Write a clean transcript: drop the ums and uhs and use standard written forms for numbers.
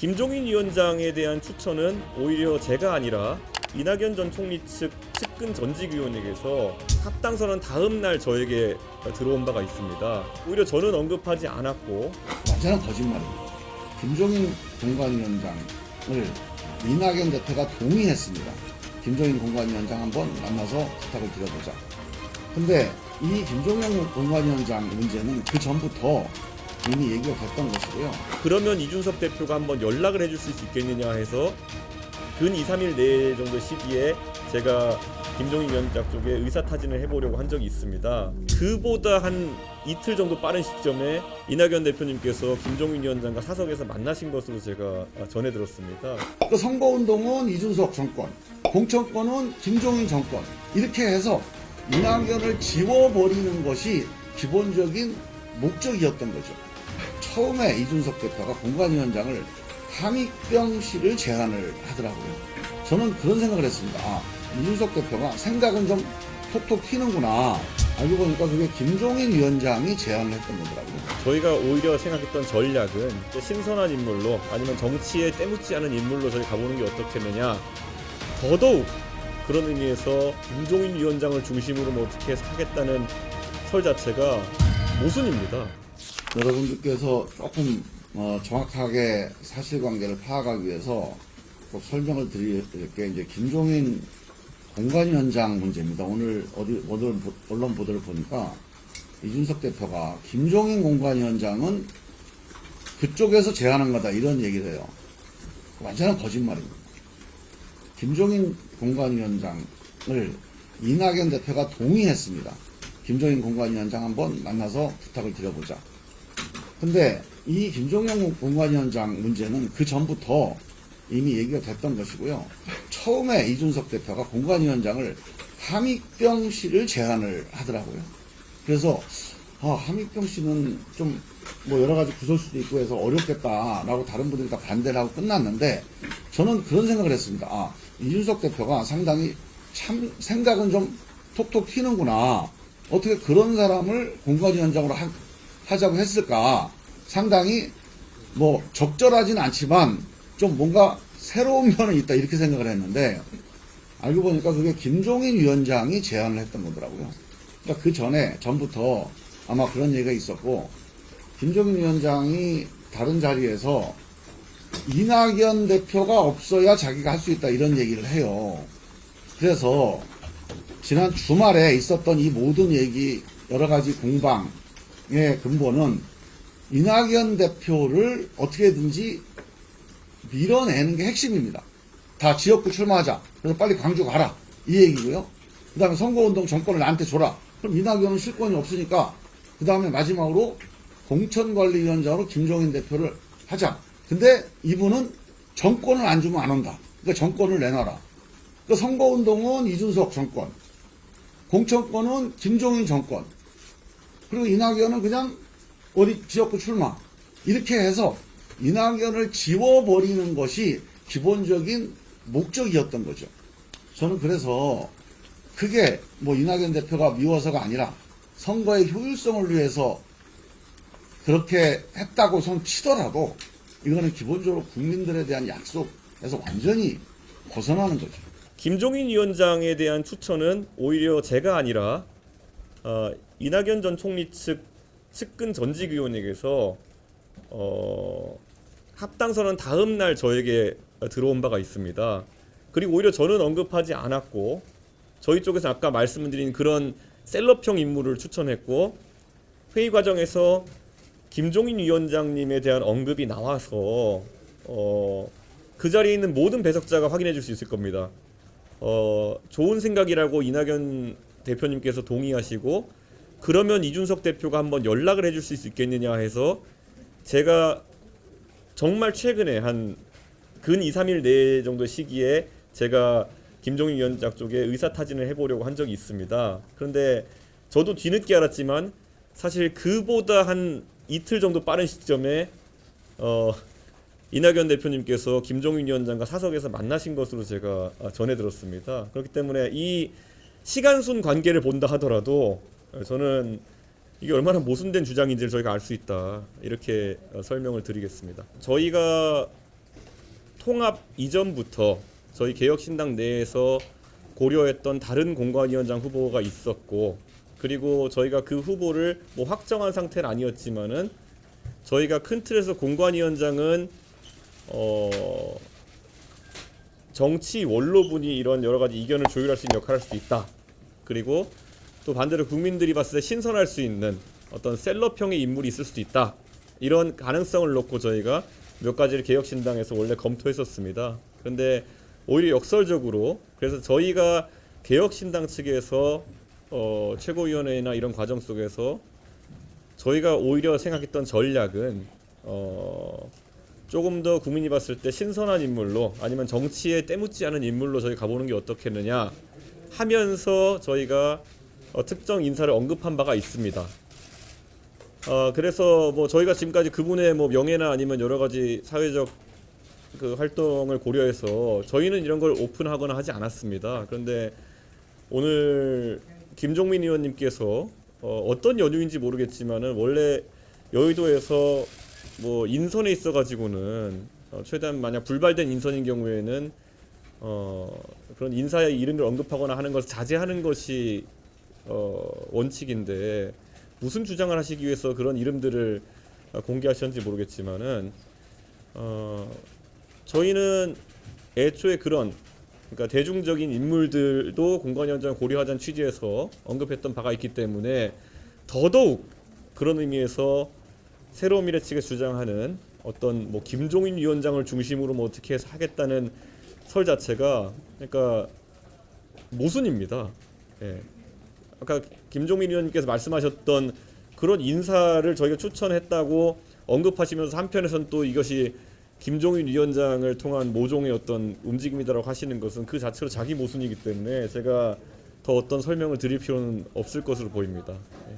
김종인 위원장에 대한 추천은 오히려 제가 아니라 이낙연 전 총리 측 측근 전직위원에게서 합당선언 다음 날 저에게 들어온 바가 있습니다. 오히려 저는 언급하지 않았고 완전한 거짓말입니다. 김종인 공관위원장을 이낙연 대표가 동의했습니다. 김종인 공관위원장 한번 만나서 부탁을 드려보자. 근데 이 김종인 공관위원장 문제는 그 전부터 이미 얘기가 됐던 것이고요. 그러면 이준석 대표가 한번 연락을 해줄 수 있겠느냐 해서 근 2, 3일 내 정도 시기에 제가 김종인 위원장 쪽에 의사타진을 해보려고 한 적이 있습니다. 그보다 한 이틀 정도 빠른 시점에 이낙연 대표님께서 김종인 위원장과 사석에서 만나신 것으로 제가 전해 들었습니다. 그 선거운동은 이준석 정권, 공천권은 김종인 정권, 이렇게 해서 이낙연을 지워버리는 것이 기본적인 목적이었던 거죠. 처음에 이준석 대표가 공관위원장을 함익병실을 제안을 하더라고요. 저는 그런 생각을 했습니다. 아, 이준석 대표가 생각은 좀 톡톡 튀는구나. 알고 보니까 그게 김종인 위원장이 제안을 했던 거더라고요. 저희가 오히려 생각했던 전략은 신선한 인물로 아니면 정치에 때묻지 않은 인물로 저희 가보는 게 어떻겠느냐. 더더욱 그런 의미에서 김종인 위원장을 중심으로 뭐 어떻게 하겠다는 설 자체가 모순입니다. 여러분들께서 조금 정확하게 사실관계를 파악하기 위해서 꼭 설명을 드릴게 이제 김종인 공관위원장 문제입니다. 오늘 언론 보도를 보니까 이준석 대표가 김종인 공관위원장은 그쪽에서 제안한 거다 이런 얘기를 해요. 완전한 거짓말입니다. 김종인 공관위원장을 이낙연 대표가 동의했습니다. 김종인 공관위원장 한번 만나서 부탁을 드려보자. 근데 이 김종인 공관위원장 문제는 그 전부터 이미 얘기가 됐던 것이고요. 처음에 이준석 대표가 공관위원장을 함익병실을 제안을 하더라고요. 그래서 함익병실은 좀 뭐 여러 가지 구설수도 있고 해서 어렵겠다라고 다른 분들이 다 반대를 하고 끝났는데 저는 그런 생각을 했습니다. 아, 이준석 대표가 상당히 참 생각은 좀 톡톡 튀는구나. 어떻게 그런 사람을 공관위원장으로 하자고 했을까? 상당히 뭐 적절하진 않지만 좀 뭔가 새로운 면은 있다 이렇게 생각을 했는데 알고 보니까 그게 김종인 위원장이 제안을 했던 거더라고요. 그러니까 그 전부터 아마 그런 얘기가 있었고 김종인 위원장이 다른 자리에서 이낙연 대표가 없어야 자기가 할 수 있다 이런 얘기를 해요. 그래서 지난 주말에 있었던 이 모든 얘기 여러 가지 공방의 근본은 이낙연 대표를 어떻게든지 밀어내는 게 핵심입니다. 다 지역구 출마하자. 그래서 빨리 광주 가라. 이 얘기고요. 그 다음에 선거운동 정권을 나한테 줘라. 그럼 이낙연은 실권이 없으니까 그 다음에 마지막으로 공천관리위원장으로 김종인 대표를 하자. 근데 이분은 정권을 안 주면 안 온다. 그러니까 정권을 내놔라. 그 선거운동은 이준석 정권, 공천권은 김종인 정권, 그리고 이낙연은 그냥 어디 지역구 출마. 이렇게 해서 이낙연을 지워버리는 것이 기본적인 목적이었던 거죠. 저는 그래서 그게 뭐 이낙연 대표가 미워서가 아니라 선거의 효율성을 위해서 그렇게 했다고 손 치더라도 이거는 기본적으로 국민들에 대한 약속에서 완전히 벗어나는 거죠. 김종인 위원장에 대한 추천은 오히려 제가 아니라 이낙연 전 총리 측 측근 전직위원에게서 합당선언 다음 날 저에게 들어온 바가 있습니다. 그리고 오히려 저는 언급하지 않았고 저희 쪽에서 아까 말씀드린 그런 셀럽형 인물을 추천했고 회의 과정에서 김종인 위원장님에 대한 언급이 나와서 그 자리에 있는 모든 배석자가 확인해 줄 수 있을 겁니다. 좋은 생각이라고 이낙연 대표님께서 동의하시고 그러면 이준석 대표가 한번 연락을 해줄 수 있겠느냐 해서 제가 정말 최근에 한 근 2, 3일 내 정도 시기에 제가 김종인 위원장 쪽에 의사타진을 해보려고 한 적이 있습니다. 그런데 저도 뒤늦게 알았지만 사실 그보다 한 이틀 정도 빠른 시점에 이낙연 대표님께서 김종인 위원장과 사석에서 만나신 것으로 제가 전해 들었습니다. 그렇기 때문에 이 시간순 관계를 본다 하더라도 저는 이게 얼마나 모순된 주장인지를 저희가 알 수 있다 이렇게 설명을 드리겠습니다. 저희가 통합 이전부터 저희 개혁신당 내에서 고려했던 다른 공관위원장 후보가 있었고, 그리고 저희가 그 후보를 뭐 확정한 상태는 아니었지만은 저희가 큰 틀에서 공관위원장은 정치 원로분이 이런 여러 가지 이견을 조율할 수 있는 역할을 할 수 있다. 그리고 또 반대로 국민들이 봤을 때 신선할 수 있는 어떤 셀럽형의 인물이 있을 수도 있다. 이런 가능성을 놓고 저희가 몇 가지를 개혁신당에서 원래 검토했었습니다. 그런데 오히려 역설적으로 그래서 저희가 개혁신당 측에서 최고위원회나 이런 과정 속에서 저희가 오히려 생각했던 전략은 조금 더 국민이 봤을 때 신선한 인물로 아니면 정치에 때묻지 않은 인물로 저희 가보는 게 어떻겠느냐 하면서 저희가 특정 인사를 언급한 바가 있습니다. 그래서 뭐 저희가 지금까지 그분의 뭐 명예나 아니면 여러 가지 사회적 그 활동을 고려해서 저희는 이런 걸 오픈하거나 하지 않았습니다. 그런데 오늘 김종민 의원님께서 어떤 연유인지 모르겠지만은 원래 여의도에서 뭐 인선에 있어 가지고는 최대한 만약 불발된 인선인 경우에는 그런 인사의 이름을 언급하거나 하는 것을 자제하는 것이 원칙인데 무슨 주장을 하시기 위해서 그런 이름들을 공개하셨는지 모르겠지만은 저희는 애초에 그런 그러니까 대중적인 인물들도 공관위원장 고려하자는 취지에서 언급했던 바가 있기 때문에 더더욱 그런 의미에서 새로운 미래 측에 주장하는 어떤 뭐 김종인 위원장을 중심으로 뭐 어떻게 해서 하겠다는 설 자체가 그러니까 모순입니다. 예. 아까 김종민 의원님께서 말씀하셨던 그런 인사를 저희가 추천했다고 언급하시면서 한편에서는 또 이것이 김종인 위원장을 통한 모종의 어떤 움직임이다라고 하시는 것은 그 자체로 자기 모순이기 때문에 제가 더 어떤 설명을 드릴 필요는 없을 것으로 보입니다. 예.